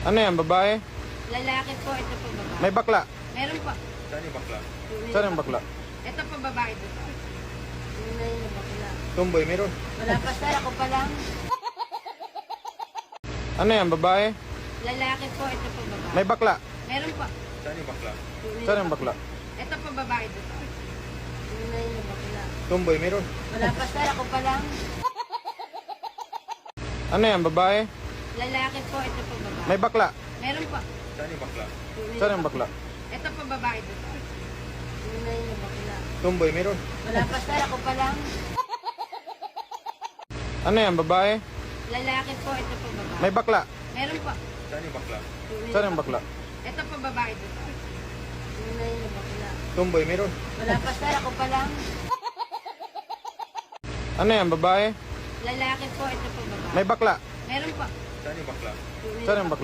Ano yan, babae? Lalaki po, ito po babae. May bakla. Meron po. Saan yung bakla? Saan yung bakla? Ito po babae dito. Yun na yung bakla. Tumboy, meron. Wala pa sir, ako pa lang. Ano yan, babae? Lalaki po, ito po babae. May bakla. Meron po. Saan yung bakla? Saan yung bakla? Ito po babae dito. Yun na yung bakla. Tumboy, meron. Wala pa sir, ako pa lang. Ano yan, babae? Lalaki po, ito po babae. May bakla. Meron po. Saan yung bakla? Saan yung bakla? Ito po babae dito. Yun na yung bakla. Tumboy, meron. Wala pa sir, ako pa lang. Ano yan, babae? Lalaki po, ito po babae. May bakla. Meron po. Saan yung bakla? Saan yung bakla? Ito po babae dito. Yun na yung bakla. Tumboy, meron. Wala pa sir, ako pa lang. Ano yan, babae? Lalaki po, ito po babae. May bakla. Meron po. Saan yung bakla? Saan yung bakla?